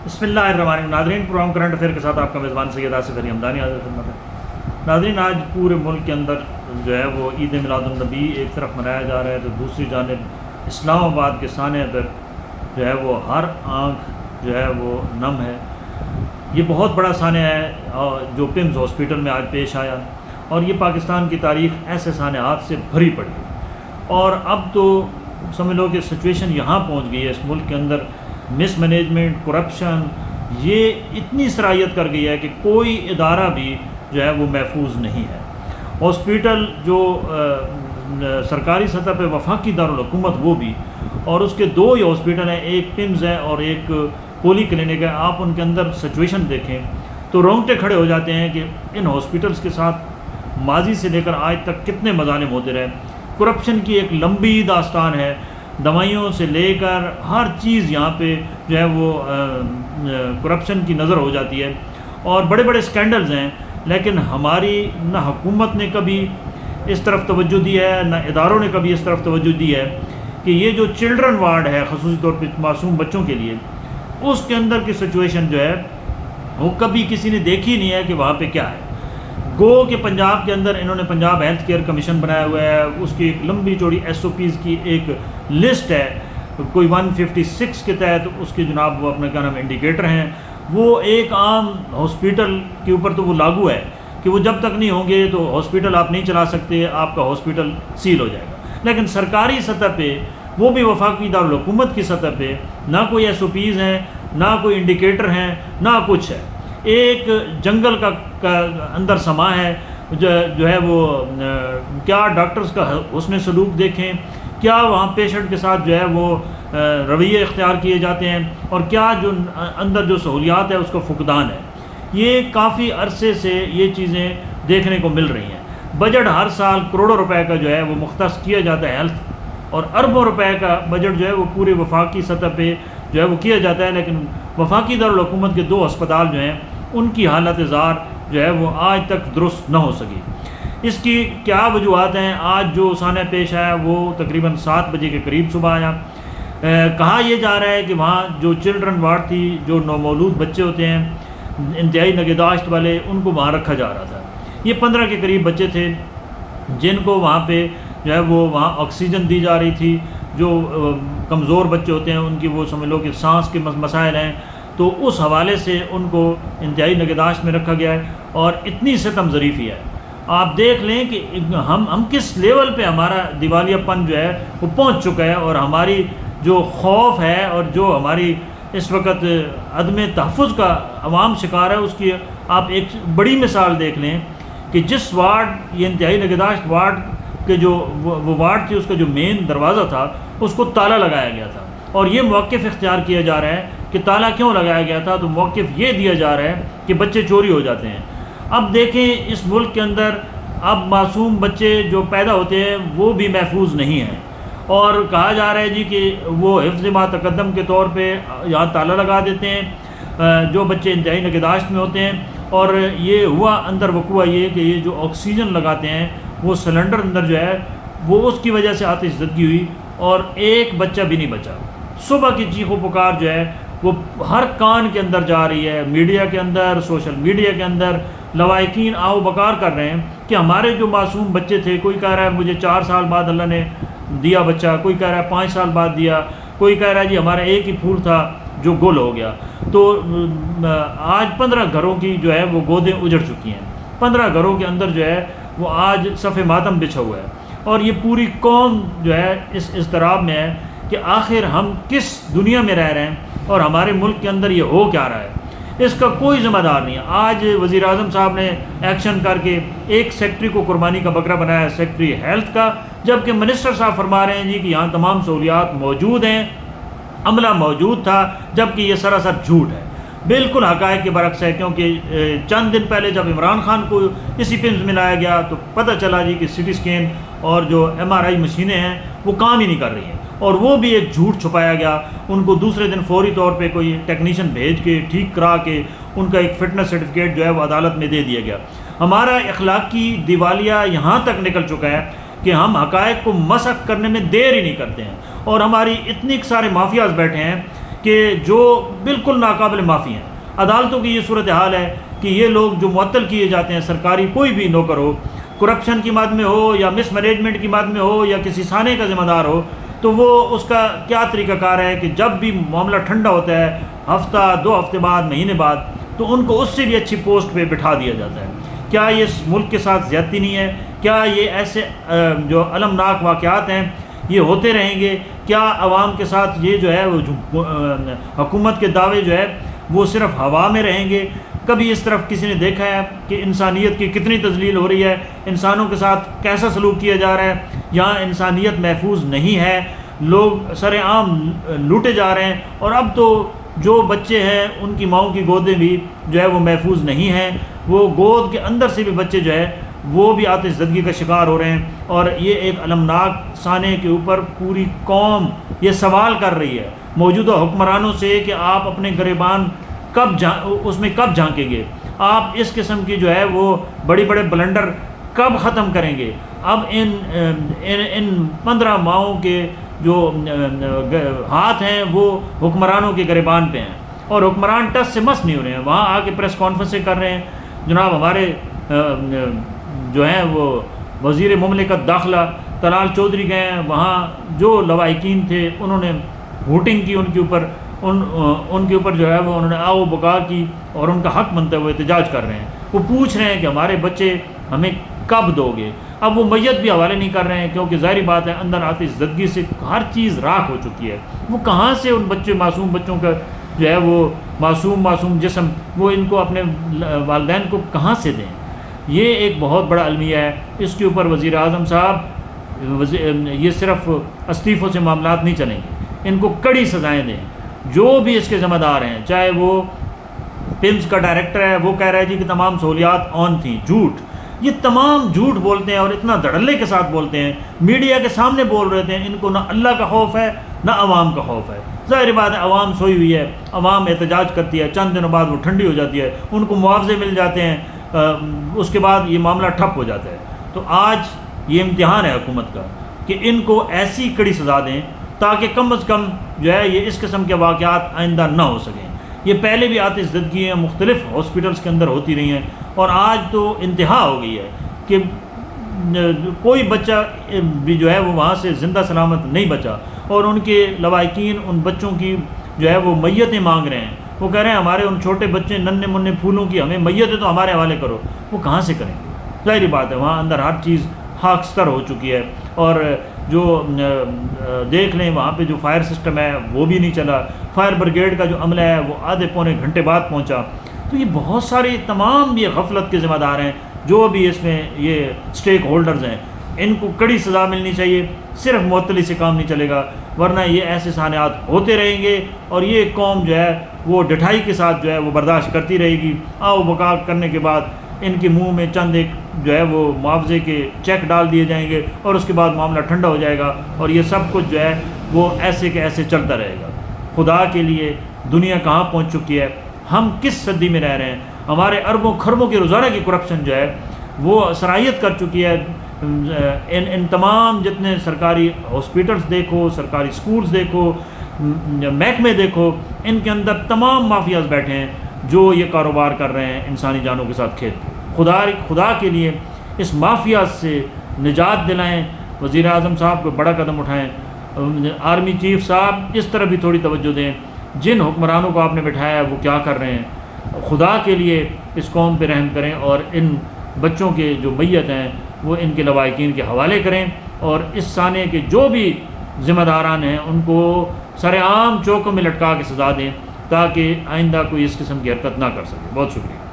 بسم اللہ الرحمن الرحیم۔ ناظرین، پروگرام کرنٹ افیئر کے ساتھ آپ کا میزبان سید آصف علی حمدانی حاضر خدمت ہے۔ ناظرین، آج پورے ملک کے اندر جو ہے وہ عید میلاد النبی ایک طرف منایا جا رہا ہے، تو دوسری جانب اسلام آباد کے سانحے پر جو ہے وہ ہر آنکھ جو ہے وہ نم ہے۔ یہ بہت بڑا سانحہ ہے جو پمز ہاسپٹل میں آج پیش آیا، اور یہ پاکستان کی تاریخ ایسے سانحات سے بھری پڑی ہے۔ اور اب تو سمجھ لو کہ سچویشن یہاں پہنچ گئی ہے اس ملک کے اندر، مس مینجمنٹ، کرپشن یہ اتنی صلاحیت کر گئی ہے کہ کوئی ادارہ بھی جو ہے وہ محفوظ نہیں ہے۔ ہاسپٹل جو سرکاری سطح پہ وفاقی دارالحکومت وہ بھی، اور اس کے دو ہی ہاسپٹل ہیں، ایک پمز ہے اور ایک پولی کلینک ہے۔ آپ ان کے اندر سچویشن دیکھیں تو رونگٹے کھڑے ہو جاتے ہیں کہ ان ہاسپٹلس کے ساتھ ماضی سے لے کر آج تک کتنے مظالم ہوتے رہے۔ کرپشن کی ایک لمبی داستان ہے، دوائیوں سے لے کر ہر چیز یہاں پہ جو ہے وہ کرپشن کی نظر ہو جاتی ہے، اور بڑے بڑے سکینڈلز ہیں، لیکن ہماری نہ حکومت نے کبھی اس طرف توجہ دی ہے، نہ اداروں نے کبھی اس طرف توجہ دی ہے کہ یہ جو چلڈرن وارڈ ہے خصوصی طور پہ معصوم بچوں کے لیے، اس کے اندر کی سچویشن جو ہے وہ کبھی کسی نے دیکھی نہیں ہے کہ وہاں پہ کیا ہے۔ گو کہ پنجاب کے اندر انہوں نے پنجاب ہیلتھ کیئر کمیشن بنایا ہوا ہے، اس کی ایک لمبی چوڑی ایس او پیز کی ایک لسٹ ہے، کوئی 156 کے تحت اس کے جناب وہ اپنا کیا نام انڈیکیٹر ہیں، وہ ایک عام ہاسپٹل کے اوپر تو وہ لاگو ہے کہ وہ جب تک نہیں ہوں گے تو ہاسپٹل آپ نہیں چلا سکتے، آپ کا ہاسپٹل سیل ہو جائے گا۔ لیکن سرکاری سطح پہ، وہ بھی وفاقی دارالحکومت کی سطح پہ، نہ کوئی ایس او پیز ہیں، نہ کوئی انڈیکیٹر ہیں، نہ کچھ ہے۔ ایک جنگل کا اندر سما ہے، جو ہے وہ کیا ڈاکٹرز کا حسن سلوک دیکھیں، کیا وہاں پیشنٹ کے ساتھ جو ہے وہ رویے اختیار کیے جاتے ہیں، اور کیا جو اندر جو سہولیات ہے اس کا فقدان ہے۔ یہ کافی عرصے سے یہ چیزیں دیکھنے کو مل رہی ہیں۔ بجٹ ہر سال کروڑوں روپے کا جو ہے وہ مختص کیا جاتا ہے ہیلتھ، اور اربوں روپے کا بجٹ جو ہے وہ پورے وفاقی سطح پہ جو ہے وہ کیا جاتا ہے، لیکن وفاقی دارالحکومت کے دو ہسپتال جو ہیں ان کی حالت زار جو ہے وہ آج تک درست نہ ہو سکی۔ اس کی کیا وجوہات ہیں؟ آج جو سانحہ پیش آیا وہ تقریباً 7 بجے کے قریب صبح آیا۔ کہا یہ جا رہا ہے کہ وہاں جو چلڈرن وارڈ تھی، جو نومولود بچے ہوتے ہیں انتہائی نگہداشت والے، ان کو وہاں رکھا جا رہا تھا۔ یہ 15 کے قریب بچے تھے جن کو وہاں پہ جو ہے وہ وہاں آکسیجن دی جا رہی تھی۔ جو کمزور بچے ہوتے ہیں ان کی وہ سمجھ لو کہ سانس کے مسائل ہیں، تو اس حوالے سے ان کو انتہائی نگہداشت میں رکھا گیا ہے، اور اتنی ستم ظریفی ہے۔ آپ دیکھ لیں کہ ہم کس لیول پہ ہمارا دیوالیہ پن جو ہے وہ پہنچ چکا ہے، اور ہماری جو خوف ہے اور جو ہماری اس وقت عدم تحفظ کا عوام شکار ہے، اس کی آپ ایک بڑی مثال دیکھ لیں کہ جس وارڈ، یہ انتہائی نگہداشت وارڈ کے جو وہ وارڈ تھی، اس کا جو مین دروازہ تھا اس کو تالا لگایا گیا تھا، اور یہ موقف اختیار کیا جا رہا ہے کہ تالا کیوں لگایا گیا تھا، تو موقف یہ دیا جا رہا ہے کہ بچے چوری ہو جاتے ہیں۔ اب دیکھیں اس ملک کے اندر اب معصوم بچے جو پیدا ہوتے ہیں وہ بھی محفوظ نہیں ہیں، اور کہا جا رہا ہے جی کہ وہ حفظ ما تقدم کے طور پہ یہاں تالا لگا دیتے ہیں جو بچے انتہائی نگہداشت میں ہوتے ہیں۔ اور یہ ہوا اندر وقوع یہ کہ یہ جو آکسیجن لگاتے ہیں وہ سلنڈر اندر جو ہے وہ اس کی وجہ سے آتش زدگی ہوئی، اور ایک بچہ بھی نہیں بچا۔ صبح کی چیخ و پکار جو ہے وہ ہر کان کے اندر جا رہی ہے، میڈیا کے اندر، سوشل میڈیا کے اندر لوائقین آؤ بکار کر رہے ہیں کہ ہمارے جو معصوم بچے تھے، کوئی کہہ رہا ہے مجھے 4 سال بعد اللہ نے دیا بچہ، کوئی کہہ رہا ہے 5 سال بعد دیا، کوئی کہہ رہا ہے جی ہمارا ایک ہی پھول تھا جو گل ہو گیا۔ تو آج 15 گھروں کی جو ہے وہ گودیں اجڑ چکی ہیں، 15 گھروں کے اندر جو ہے وہ آج صف ماتم بچھا ہوا ہے، اور یہ پوری قوم جو ہے اس اضطراب میں ہے کہ آخر ہم کس دنیا میں رہ رہے ہیں، اور ہمارے ملک کے اندر یہ ہو کیا رہا ہے، اس کا کوئی ذمہ دار نہیں ہے۔ آج وزیر اعظم صاحب نے ایکشن کر کے ایک سیکٹری کو قربانی کا بکرا بنایا ہے، سیکٹری ہیلتھ کا، جبکہ منسٹر صاحب فرما رہے ہیں جی کہ یہاں تمام سہولیات موجود ہیں، عملہ موجود تھا، جبکہ یہ سراسر جھوٹ ہے، بالکل حقائق کے برعکس ہے۔ کیونکہ چند دن پہلے جب عمران خان کو اسی پمز میں لایا گیا تو پتہ چلا جی کہ سی ٹی اسکین اور جو MRI مشینیں ہیں وہ کام ہی نہیں کر رہی ہیں، اور وہ بھی ایک جھوٹ چھپایا گیا۔ ان کو دوسرے دن فوری طور پہ کوئی ٹیکنیشین بھیج کے ٹھیک کرا کے ان کا ایک فٹنس سرٹیفکیٹ جو ہے وہ عدالت میں دے دیا گیا۔ ہمارا اخلاقی دیوالیہ یہاں تک نکل چکا ہے کہ ہم حقائق کو مسخ کرنے میں دیر ہی نہیں کرتے ہیں، اور ہماری اتنی سارے مافیاز بیٹھے ہیں کہ جو بالکل ناقابل معافی ہیں. عدالتوں کی یہ صورتحال ہے کہ یہ لوگ جو معطل کیے جاتے ہیں، سرکاری کوئی بھی نوکر ہو، کرپشن کی مد میں ہو یا مس مینجمنٹ کی مد میں ہو یا کسی سانے کا ذمہ دار ہو، تو وہ اس کا کیا طریقہ کار ہے کہ جب بھی معاملہ ٹھنڈا ہوتا ہے، ہفتہ 2 ہفتے بعد، مہینے بعد، تو ان کو اس سے بھی اچھی پوسٹ پہ بٹھا دیا جاتا ہے. کیا یہ اس ملک کے ساتھ زیادتی نہیں ہے؟ کیا یہ ایسے جو المناک واقعات ہیں یہ ہوتے رہیں گے؟ کیا عوام کے ساتھ یہ جو ہے وہ حکومت کے دعوے جو ہے وہ صرف ہوا میں رہیں گے؟ کبھی اس طرف کسی نے دیکھا ہے کہ انسانیت کی کتنی تذلیل ہو رہی ہے، انسانوں کے ساتھ کیسا سلوک کیا جا رہا ہے؟ یہاں انسانیت محفوظ نہیں ہے، لوگ سر عام لوٹے جا رہے ہیں. اور اب تو جو بچے ہیں ان کی ماؤں کی گودیں بھی جو ہے وہ محفوظ نہیں ہیں، وہ گود کے اندر سے بھی بچے جو ہے وہ بھی آتش زدگی کا شکار ہو رہے ہیں. اور یہ ایک المناک سانے کے اوپر پوری قوم یہ سوال کر رہی ہے موجودہ حکمرانوں سے کہ آپ اپنے گریبان اس میں کب جھانکیں گے؟ آپ اس قسم کی جو ہے وہ بڑے بلنڈر کب ختم کریں گے؟ اب ان 15 ماہوں کے جو ہاتھ ہیں وہ حکمرانوں کے گریبان پہ ہیں، اور حکمران ٹس سے مس نہیں ہو رہے ہیں. وہاں آ کے پریس کانفرنسیں کر رہے ہیں. جناب ہمارے جو ہیں وہ وزیر مملکت داخلہ طلال چودھری گئے ہیں، وہاں جو لواحقین تھے انہوں نے ووٹنگ کی، ان کے اوپر جو ہے وہ انہوں نے آو بکا کی اور ان کا حق بنتے ہوئے احتجاج کر رہے ہیں. وہ پوچھ رہے ہیں کہ ہمارے بچے ہمیں کب دو گے؟ اب وہ میت بھی حوالے نہیں کر رہے ہیں کیونکہ ظاہری بات ہے اندر آتش زدگی سے ہر چیز راکھ ہو چکی ہے. وہ کہاں سے ان معصوم بچوں کا جو ہے وہ معصوم جسم وہ ان کو اپنے والدین کو کہاں سے دیں؟ یہ ایک بہت بڑا المیہ ہے. اس کے اوپر وزیر اعظم صاحب یہ صرف استعفوں سے معاملات نہیں چلیں گے، ان کو کڑی سزائیں دیں. جو بھی اس کے ذمہ دار ہیں، چاہے وہ پمس کا ڈائریکٹر ہے، وہ کہہ رہا ہے جی کہ تمام سہولیات آن تھیں، جھوٹ. یہ تمام جھوٹ بولتے ہیں اور اتنا دھڑلے کے ساتھ بولتے ہیں، میڈیا کے سامنے بول رہے تھے. ان کو نہ اللہ کا خوف ہے نہ عوام کا خوف ہے. ظاہر بات ہے عوام سوئی ہوئی ہے، عوام احتجاج کرتی ہے، چند دنوں بعد وہ ٹھنڈی ہو جاتی ہے، ان کو معاوضے مل جاتے ہیں، اس کے بعد یہ معاملہ ٹھپ ہو جاتا ہے. تو آج یہ امتحان ہے حکومت کا کہ ان کو ایسی کڑی سزا دیں تاکہ کم از کم جو ہے یہ اس قسم کے واقعات آئندہ نہ ہو سکیں. یہ پہلے بھی آتش زدگیاں مختلف ہاسپٹلس کے اندر ہوتی رہی ہیں، اور آج تو انتہا ہو گئی ہے کہ کوئی بچہ بھی جو ہے وہ وہاں سے زندہ سلامت نہیں بچا، اور ان کے لواحقین ان بچوں کی جو ہے وہ میتیں مانگ رہے ہیں. وہ کہہ رہے ہیں ہمارے ان چھوٹے بچے ننھے منھے پھولوں کی ہمیں میتیں تو ہمارے حوالے کرو. وہ کہاں سے کریں گے؟ ظاہری بات ہے وہاں اندر ہر چیز خاکستر ہو چکی ہے، اور جو دیکھ لیں وہاں پہ جو فائر سسٹم ہے وہ بھی نہیں چلا. فائر بریگیڈ کا جو عملہ ہے وہ آدھے پونے گھنٹے بعد پہنچا. تو یہ بہت سارے تمام یہ غفلت کے ذمہ دار ہیں جو بھی اس میں یہ اسٹیک ہولڈرز ہیں. ان کو کڑی سزا ملنی چاہیے. صرف معطلی سے کام نہیں چلے گا، ورنہ یہ ایسے صحنات ہوتے رہیں گے اور یہ قوم جو ہے وہ ڈٹھائی کے ساتھ جو ہے وہ برداشت کرتی رہے گی. آؤ بکا کرنے کے بعد ان کے منہ میں چند ایک جو ہے وہ معاوضے کے چیک ڈال دیے جائیں گے، اور اس کے بعد معاملہ ٹھنڈا ہو جائے گا، اور یہ سب کچھ جو ہے وہ ایسے کے ایسے چلتا رہے گا. خدا کے لیے دنیا کہاں پہنچ چکی ہے؟ ہم کس صدی میں رہ رہے ہیں؟ ہمارے اربوں خربوں کی روزانہ کی کرپشن جو ہے وہ صلاحیت کر چکی ہے. ان تمام جتنے سرکاری ہاسپٹلس دیکھو، سرکاری سکولز دیکھو، محکمے دیکھو، ان کے اندر تمام مافیاز بیٹھے ہیں جو یہ کاروبار کر رہے ہیں انسانی جانوں کے ساتھ کھیل. خدا کے لیے اس مافیا سے نجات دلائیں. وزیر اعظم صاحب کو بڑا قدم اٹھائیں. آرمی چیف صاحب اس طرح بھی تھوڑی توجہ دیں. جن حکمرانوں کو آپ نے بٹھایا ہے وہ کیا کر رہے ہیں؟ خدا کے لیے اس قوم پہ رحم کریں اور ان بچوں کے جو میت ہیں وہ ان کے لواحقین کے حوالے کریں، اور اس سانے کے جو بھی ذمہ داران ہیں ان کو سر عام چوکوں میں لٹکا کے سزا دیں تاکہ آئندہ کوئی اس قسم کی حرکت نہ کر سکے. بہت شکریہ.